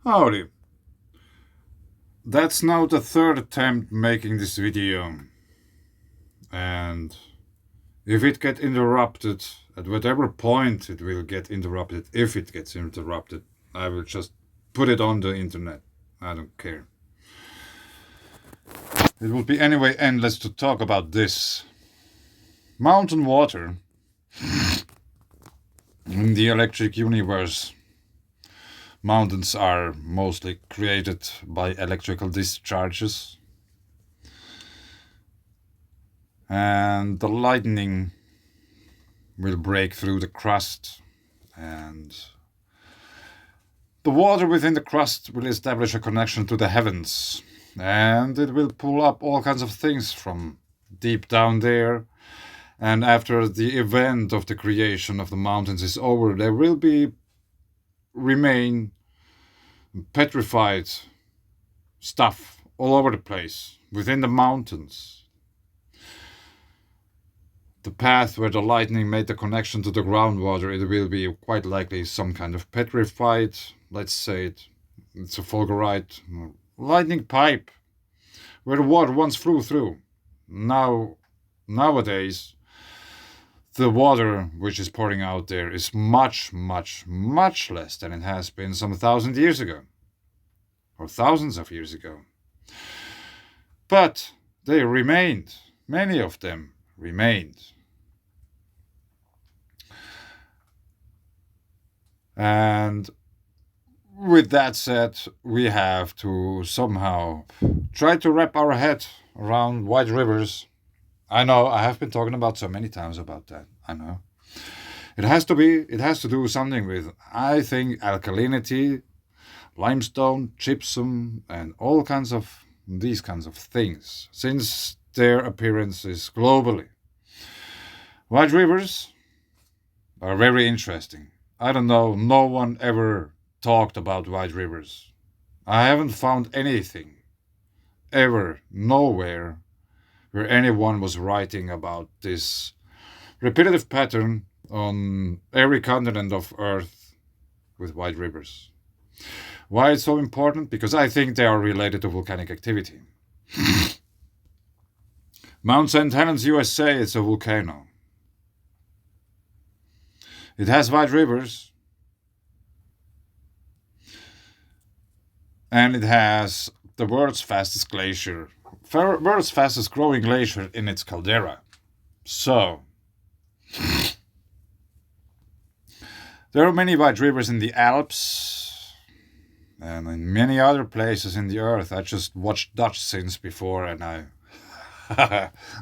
Howdy. That's now the third attempt making this video. And if it gets interrupted, at whatever point it will get interrupted, if it gets interrupted, I will just put it on the internet. I don't care. It would be anyway endless to talk about this. Mountain water in the electric universe. Mountains are mostly created by electrical discharges. And the lightning will break through the crust, and the water within the crust will establish a connection to the heavens, and it will pull up all kinds of things from deep down there. And after the event of the creation of the mountains is over, there will remain petrified stuff all over the place within the mountains. The path where the lightning made the connection to the groundwater, it will be quite likely some kind of petrified, let's say it's a fulgurite lightning pipe where the water once flew through. Nowadays, the water which is pouring out there is much, much, much less than it has been some 1,000 years ago, or thousands of years ago. But they remained, many of them remained. And with that said, we have to somehow try to wrap our head around wide rivers. I know, I have been talking about so many times about that. I know. It has to do something with, I think, alkalinity, limestone, gypsum, and all kinds of these kinds of things, since their appearance is globally. Wide rivers are very interesting. I don't know, no one ever talked about wide rivers. I haven't found anything, ever, nowhere, where anyone was writing about this repetitive pattern on every continent of Earth with wide rivers. Why it's so important? Because I think they are related to volcanic activity. Mount St. Helens, USA, is a volcano. It has wide rivers, and it has the world's fastest glacier, world's fastest growing glacier in its caldera. So, there are many wide rivers in the Alps and in many other places in the earth. I just watched Dutchsinse before and I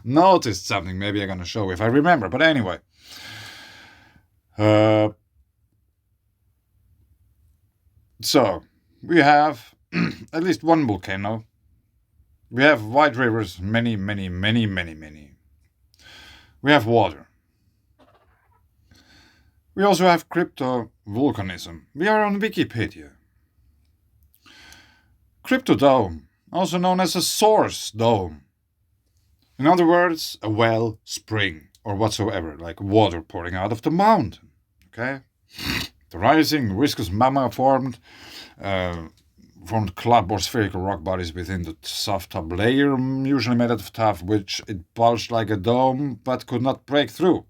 noticed something. Maybe I'm going to show if I remember. But anyway. So, we have at least one volcano. We have wide rivers, many. We have water. We also have cryptovolcanism. We are on Wikipedia. Cryptodome, also known as a source dome. In other words, a well, spring, or whatsoever, like water pouring out of the mountain. Okay? The rising, viscous magma formed club or spherical rock bodies within the soft top layer, usually made out of tuff, which it bulged like a dome but could not break through.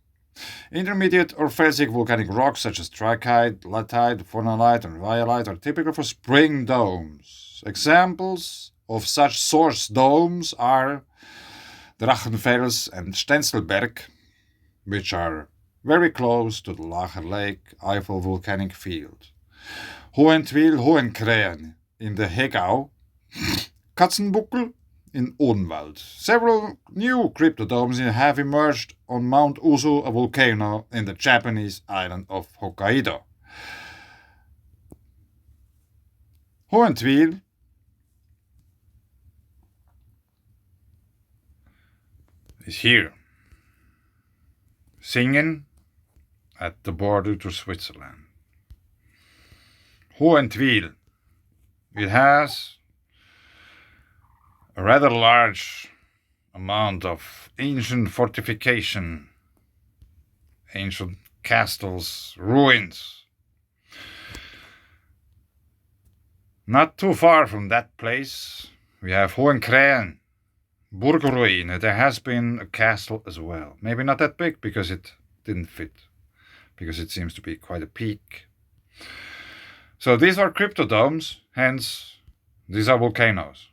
Intermediate or felsic volcanic rocks such as trachyte, latite, phonolite, and rhyolite are typical for spring domes. Examples of such source domes are Drachenfels and Stenzelberg, which are very close to the Lacher Lake Eifel volcanic field. Hohentwiel, Hohenkrähen in the Hegau, Katzenbuckel in Odenwald. Several new cryptodomes have emerged on Mount Usu, a volcano in the Japanese island of Hokkaido. Hohentwiel is here, singing at the border to Switzerland. Hohentwiel, it has a rather large amount of ancient fortification, ancient castles, ruins. Not too far from that place, we have Hohenkrähen, Burgruine. There has been a castle as well. Maybe not that big because it didn't fit, because it seems to be quite a peak. So these are cryptodomes, hence these are volcanoes.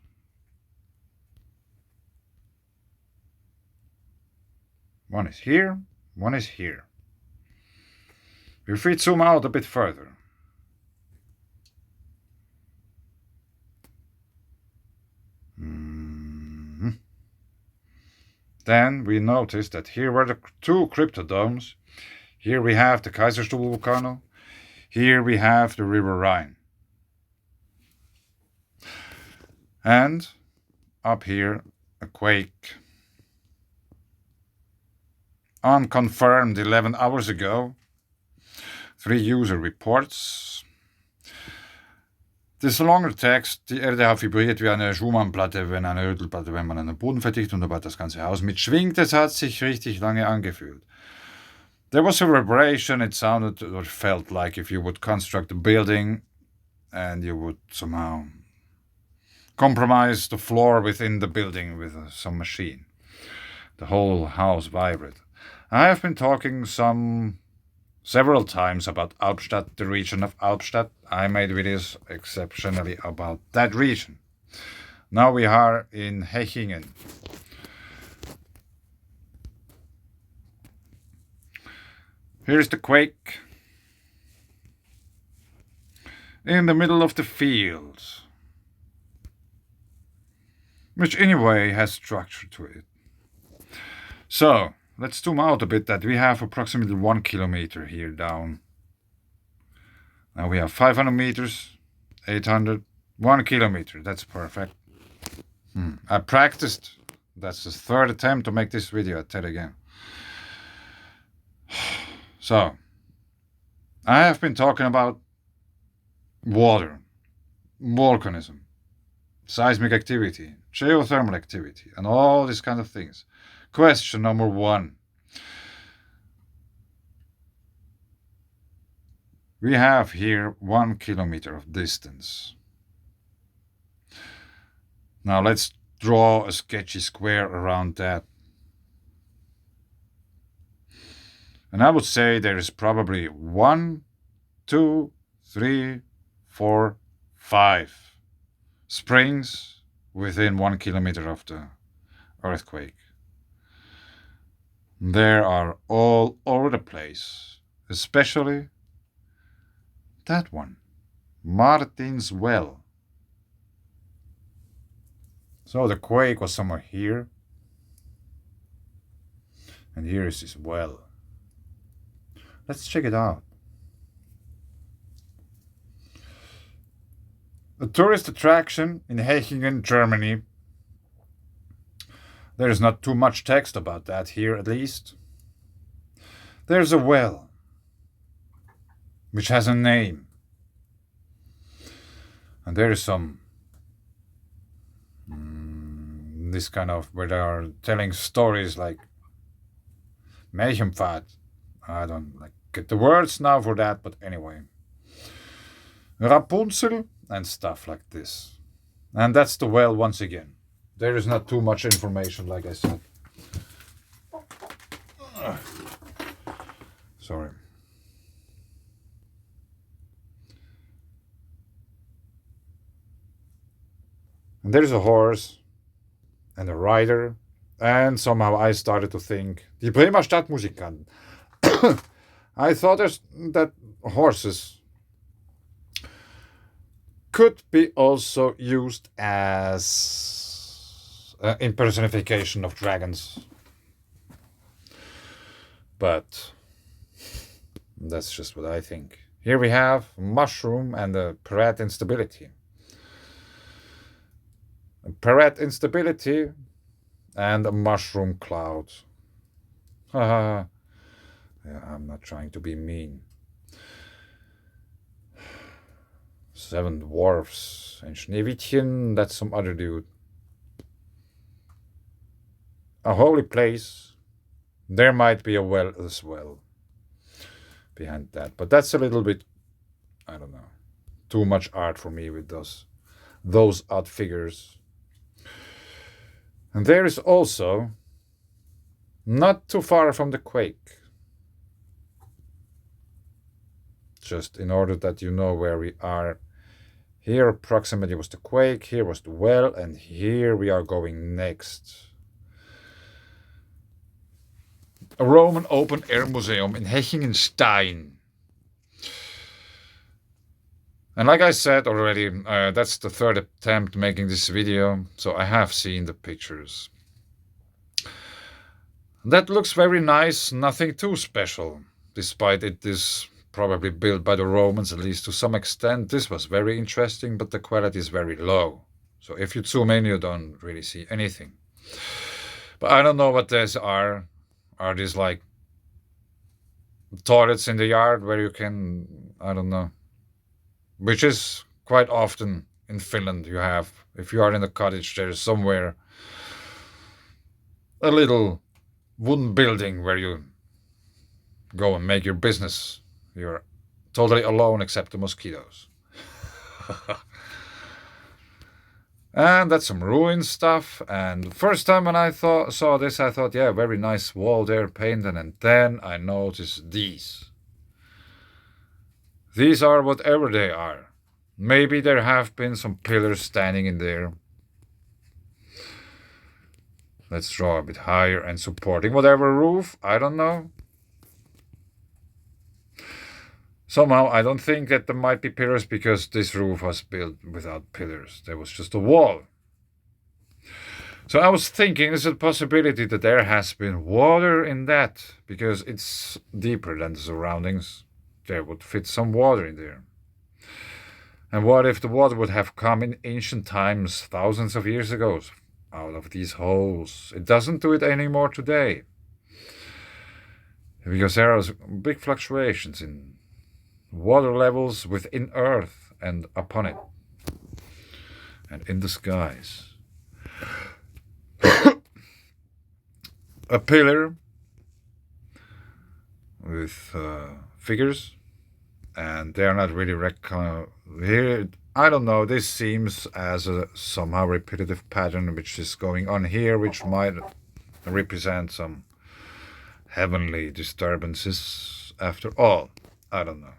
One is here, one is here. If we zoom out a bit further, then we notice that here were the two cryptodomes. Here we have the Kaiserstuhl volcano. Here we have the River Rhine. And up here, a quake. Unconfirmed 11 hours ago. 3 user reports. Das ist ein longer Text. Die Erde hat vibriert wie eine Schumann-Platte, wenn eine Rüttelplatte, wenn man einen Boden verdichtet und dabei das ganze Haus mitschwingt. Es hat sich richtig lange angefühlt. There was a vibration. It sounded or felt like if you would construct a building and you would somehow compromise the floor within the building with some machine. The whole house vibrated. I have been talking several times about Albstadt, the region of Albstadt. I made videos exceptionally about that region. Now we are in Hechingen. Here's the quake. In the middle of the fields. Which anyway has structure to it. So, let's zoom out a bit that we have approximately 1 kilometer here down. Now we have 500 meters, 800, 1 kilometer. That's perfect. I practiced. That's the 3rd attempt to make this video. I tell again. So, I have been talking about water, volcanism, seismic activity, geothermal activity, and all these kind of things. Question number 1. We have here 1 kilometer of distance. Now let's draw a sketchy square around that. And I would say there is probably 1, 2, 3, 4, 5 springs within 1 kilometer of the earthquake. They are all over the place, especially that one, Martin's Well. So the quake was somewhere here, and here is this well. Let's check it out. A tourist attraction in Hechingen, Germany. There is not too much text about that here, at least. There's a well, which has a name. And there is some, this kind of, where they are telling stories like Märchenpfad. I don't get the words now for that, but anyway. Rapunzel and stuff like this. And that's the well once again. There is not too much information, like I said. Sorry. And there's a horse and a rider. And somehow I started to think, die Bremer Stadtmusikanten. I thought that horses could be also used as impersonification of dragons. But that's just what I think. Here we have mushroom and a parrot instability. A parrot instability and a mushroom cloud. Haha. Yeah, I'm not trying to be mean. 7 dwarfs and Schneewittchen, that's some other dude. A holy place. There might be a well as well behind that, but that's a little bit, I don't know, too much art for me with those odd figures. And there is also, not too far from the quake, just in order that you know where we are. Here approximately was the quake, here was the well, and here we are going next. A Roman open-air museum in Hechingenstein. And like I said already, that's the third attempt making this video, so I have seen the pictures. That looks very nice, nothing too special, despite it is probably built by the Romans, at least to some extent. This was very interesting, but the quality is very low. So if you zoom in, you don't really see anything. But I don't know what these are. Are these like toilets in the yard where you can, I don't know, which is quite often in Finland. You have, if you are in a cottage, there is somewhere a little wooden building where you go and make your business. You're totally alone except the mosquitoes. And that's some ruined stuff. And first time when I saw this, I thought, yeah, very nice wall there painted. And then I noticed these. These are whatever they are. Maybe there have been some pillars standing in there. Let's draw a bit higher and supporting whatever roof. I don't know. Somehow I don't think that there might be pillars because this roof was built without pillars. There was just a wall. So I was thinking there's a possibility that there has been water in that because it's deeper than the surroundings. There would fit some water in there. And what if the water would have come in ancient times, thousands of years ago, out of these holes? It doesn't do it anymore today. Because there are big fluctuations in water levels within Earth and upon it, and in the skies. A pillar with figures, and they are not really here. I don't know. This seems as a somehow repetitive pattern which is going on here, which might represent some heavenly disturbances. After all, I don't know.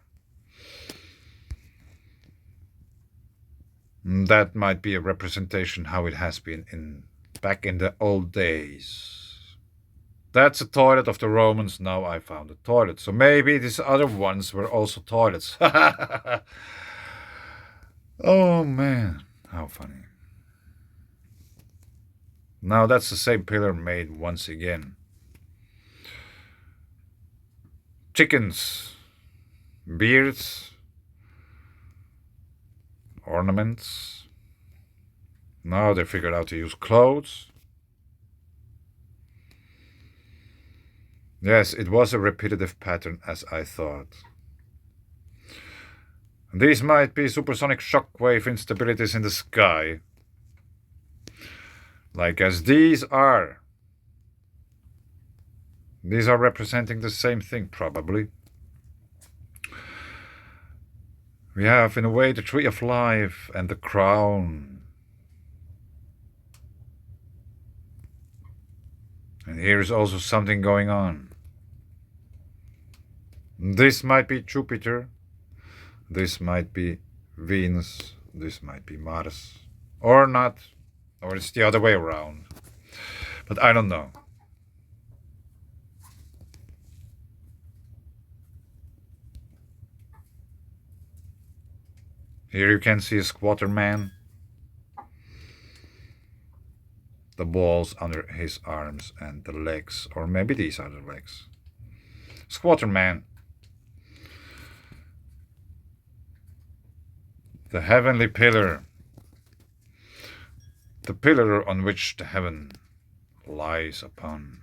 That might be a representation how it has been back in the old days. That's a toilet of the Romans. Now I found a toilet. So maybe these other ones were also toilets. Oh man, how funny. Now that's the same pillar made once again. Chickens, beards, ornaments. Now they figured out to use clothes. Yes, it was a repetitive pattern as I thought. These might be supersonic shockwave instabilities in the sky. Like as these are. These are representing the same thing, probably. We have, in a way, the tree of life and the crown. And here is also something going on. This might be Jupiter. This might be Venus. This might be Mars. Or not. Or it's the other way around. But I don't know. Here you can see a squatter man. The balls under his arms and the legs. Or maybe these are the legs. Squatter man. The heavenly pillar. The pillar on which the heaven lies upon.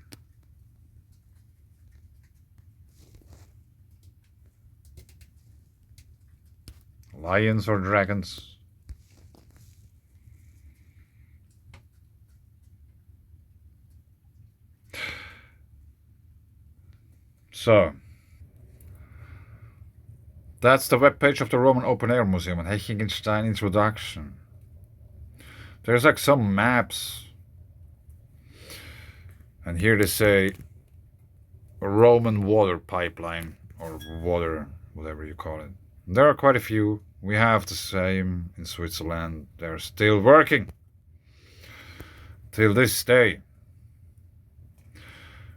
Lions or dragons? So, That's the webpage of the Roman Open Air Museum and Hechingenstein introduction. There's like some maps. And here they say Roman water pipeline or water, whatever you call it. There are quite a few. We have the same in Switzerland. They're still working till this day.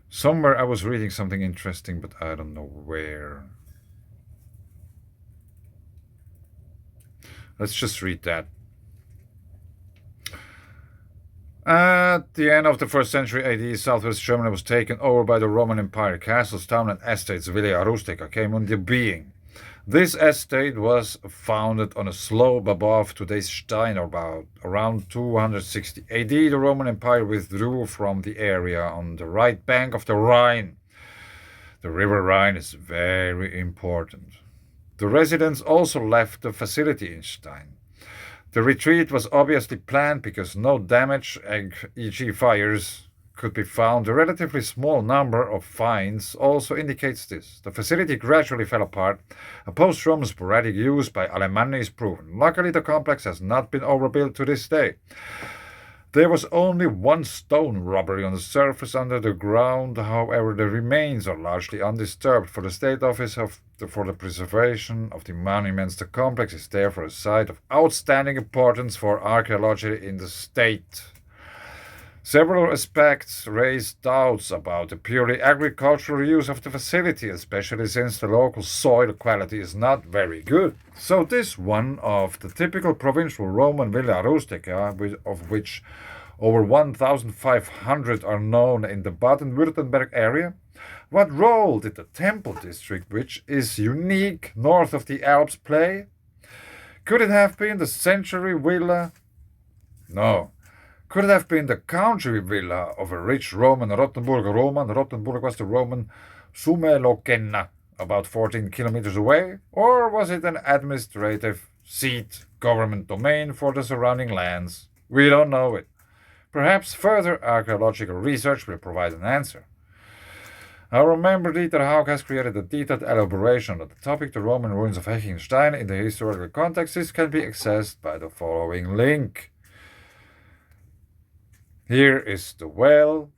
Somewhere I was reading something interesting, but I don't know where. Let's just read that. At the end of the 1st century AD, southwest Germany was taken over by the Roman Empire. Castles, towns, and estates, Villa Rustica, came into being. This estate was founded on a slope above today's Stein, about around 260 AD. The Roman Empire withdrew from the area on the right bank of the Rhine. The river Rhine is very important. The residents also left the facility in Stein. The retreat was obviously planned because no damage, e.g. fires, could be found. A relatively small number of finds also indicates this. The facility gradually fell apart. A post-Roman sporadic use by Alemanni is proven. Luckily, the complex has not been overbuilt to this day. There was only one stone robbery on the surface under the ground. However, the remains are largely undisturbed. For the State Office for the Preservation of the Monuments, the complex is therefore a site of outstanding importance for archaeology in the state. Several aspects raise doubts about the purely agricultural use of the facility, especially since the local soil quality is not very good. So this one of the typical provincial Roman Villa Rustica, of which over 1,500 are known in the Baden-Württemberg area. What role did the Temple District, which is unique north of the Alps, play? Could it have been the century villa? No. Could it have been the country villa of a rich Roman Rottenburg? Rottenburg was the Roman Sumelokenna, about 14 kilometers away? Or was it an administrative seat, government domain for the surrounding lands? We don't know it. Perhaps further archaeological research will provide an answer. Our member Dieter Haug has created a detailed elaboration on the topic, the Roman ruins of Hechingenstein in the historical context. This can be accessed by the following link. Here is the well,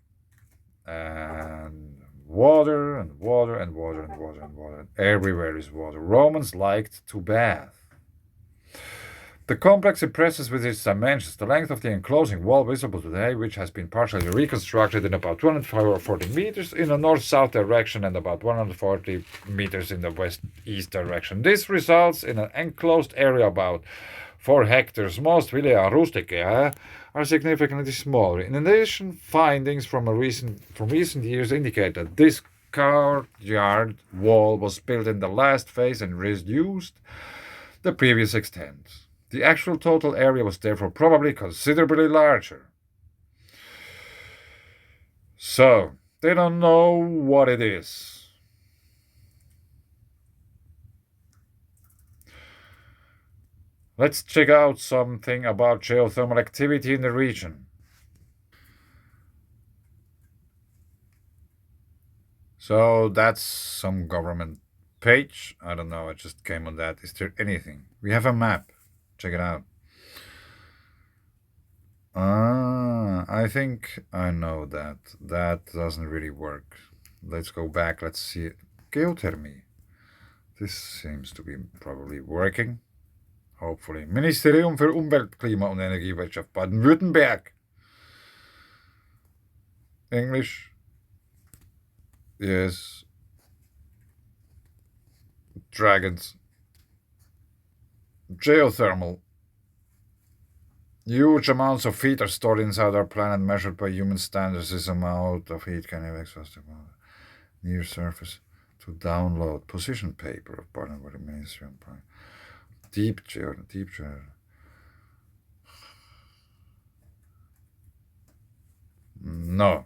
and water, and water, and water, and water, and water. Everywhere is water. Romans liked to bath. The complex impresses with its dimensions. The length of the enclosing wall visible today, which has been partially reconstructed in about 240 meters in the north-south direction and about 140 meters in the west-east direction. This results in an enclosed area about 4 hectares. Most Villa Rustica are significantly smaller. In addition, findings from recent years indicate that this courtyard wall was built in the last phase and reduced the previous extent. The actual total area was therefore probably considerably larger. So, they don't know what it is. Let's check out something about geothermal activity in the region. So that's some government page. I don't know, I just came on that. Is there anything? We have a map. Check it out. I think I know that. That doesn't really work. Let's go back. Let's see it. Geothermal. This seems to be probably working. Hopefully. Ministerium für Umwelt, Klima und Energiewirtschaft, Baden-Württemberg. English. Yes. Dragons. Geothermal. Huge amounts of heat are stored inside our planet, measured by human standards. This amount of heat can have exhausted near surface to download position paper of partner with the Ministry of Prime. Deep chair. No.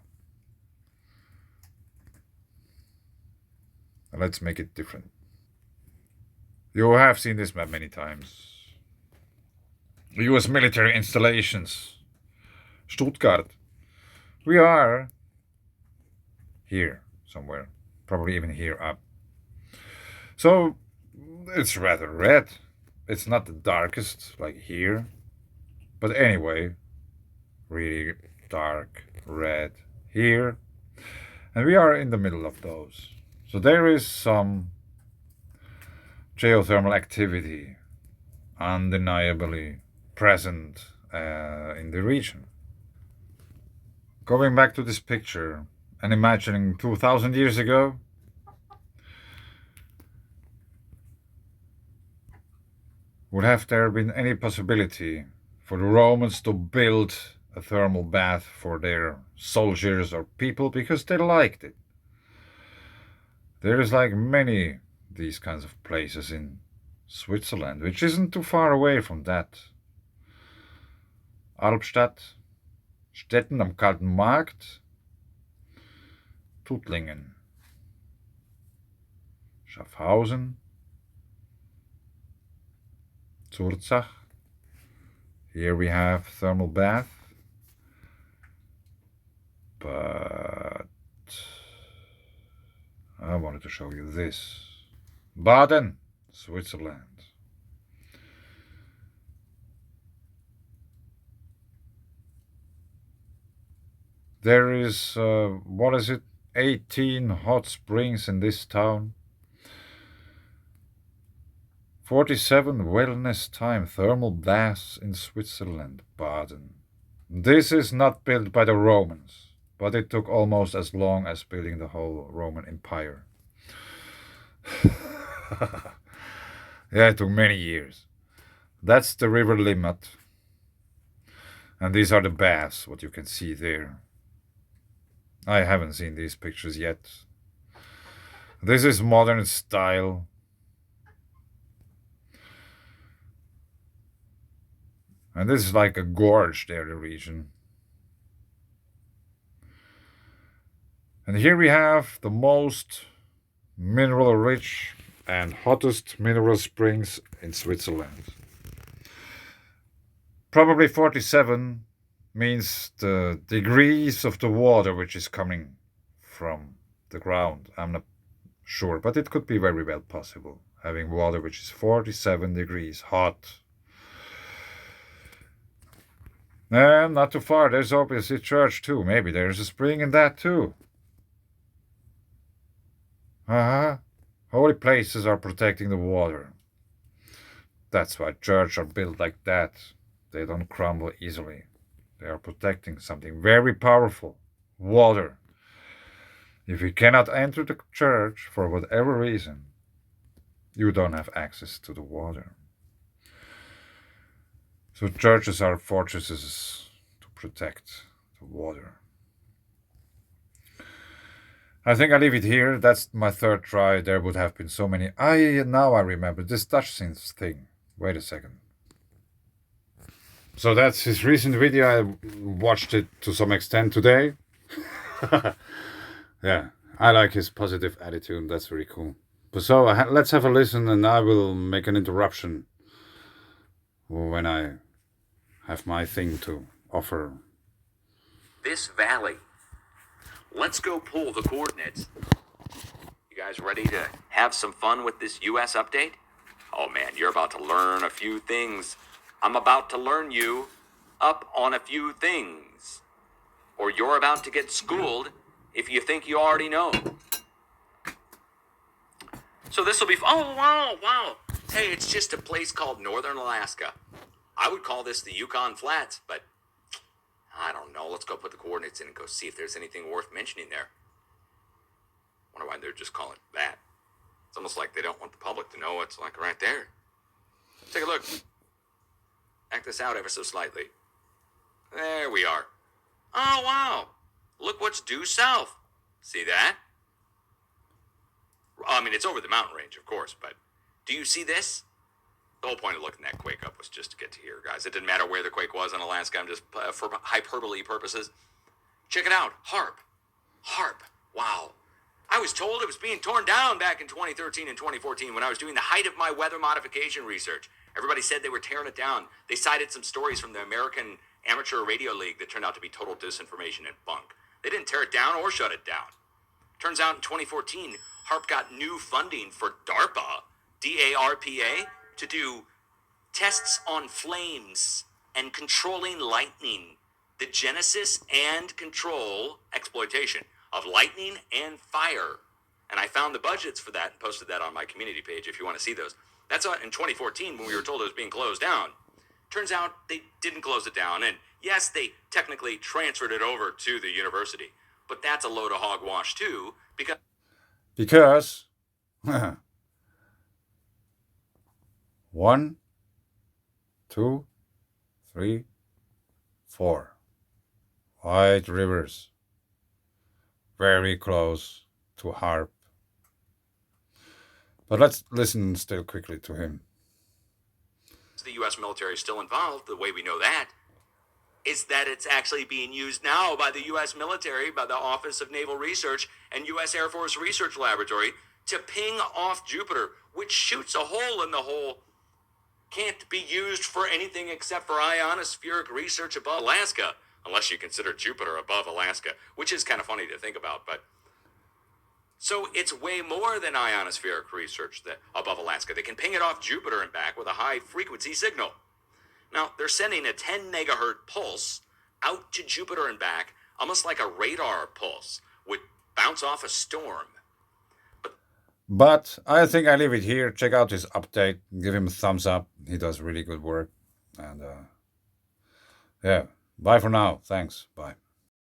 Let's make it different. You have seen this map many times. US military installations. Stuttgart. We are here somewhere. Probably even here up. So it's rather red. It's not the darkest like here, but anyway, really dark red here. And we are in the middle of those. So there is some geothermal activity undeniably present in the region. Going back to this picture and imagining 2000 years ago, would have there been any possibility for the Romans to build a thermal bath for their soldiers or people because they liked it? There is like many these kinds of places in Switzerland, which isn't too far away from that. Albstadt, Stetten am Kalten Markt, Tuttlingen, Schaffhausen, Zurzach. Here we have thermal bath, but I wanted to show you this. Baden, Switzerland. There is, 18 hot springs in this town. 47 wellness time thermal baths in Switzerland, Baden. This is not built by the Romans, but it took almost as long as building the whole Roman Empire. Yeah, it took many years. That's the river Limmat. And these are the baths, what you can see there. I haven't seen these pictures yet. This is modern style. And this is like a gorge there, the region. And here we have the most mineral rich and hottest mineral springs in Switzerland. Probably 47 means the degrees of the water which is coming from the ground. I'm not sure, but it could be very well possible, having water which is 47 degrees hot. And not too far, there's obviously a church too. Maybe there's a spring in that too. Holy places are protecting the water. That's why churches are built like that. They don't crumble easily. They are protecting something very powerful, water. If you cannot enter the church for whatever reason, you don't have access to the water. So churches are fortresses to protect the water. I think I leave it here. That's my third try. There would have been so many. Now I remember this Dutchsinse thing. Wait a second. So that's his recent video. I watched it to some extent today. Yeah, I like his positive attitude. That's very cool. So let's have a listen, and I will make an interruption when I have my thing to offer. This valley. Let's go pull the coordinates. You guys ready to have some fun with this US update? Oh man, you're about to learn a few things. I'm about to learn you up on a few things. Or you're about to get schooled if you think you already know. So this will be, oh wow. Hey, it's just a place called Northern Alaska. I would call this the Yukon Flats, but I don't know. Let's go put the coordinates in and go see if there's anything worth mentioning there. Wonder why they're just calling it that. It's almost like they don't want the public to know it's like right there. Take a look. Act this out ever so slightly. There we are. Oh, wow. Look what's due south. See that? I mean, it's over the mountain range, of course, but do you see this? The whole point of looking that quake up was just to get to here, guys. It didn't matter where the quake was in Alaska. I'm just, for hyperbole purposes. Check it out. HAARP. HAARP. Wow. I was told it was being torn down back in 2013 and 2014 when I was doing the height of my weather modification research. Everybody said they were tearing it down. They cited some stories from the American Amateur Radio League that turned out to be total disinformation and bunk. They didn't tear it down or shut it down. Turns out in 2014, HAARP got new funding for DARPA DARPA, to do tests on flames and controlling lightning, the genesis and control exploitation of lightning and fire. And I found the budgets for that and posted that on my community page if you want to see those. That's in 2014 when we were told it was being closed down. Turns out they didn't close it down. And yes, they technically transferred it over to the university. But that's a load of hogwash too, Because 1, 2, 3, 4 wide rivers, very close to HAARP. But let's listen still quickly to him. The U.S. military is still involved. The way we know that is that it's actually being used now by the U.S. military, by the Office of Naval Research and U.S. Air Force Research Laboratory to ping off Jupiter, which shoots a hole in the hole. Can't be used for anything except for ionospheric research above Alaska, unless you consider Jupiter above Alaska, which is kind of funny to think about. But so it's way more than ionospheric research above Alaska. They can ping it off Jupiter and back with a high frequency signal. Now, they're sending a 10 megahertz pulse out to Jupiter and back, almost like a radar pulse would bounce off a storm. But I think I leave it here. Check out his update. Give him a thumbs up. He does really good work. And yeah, bye for now. Thanks. Bye.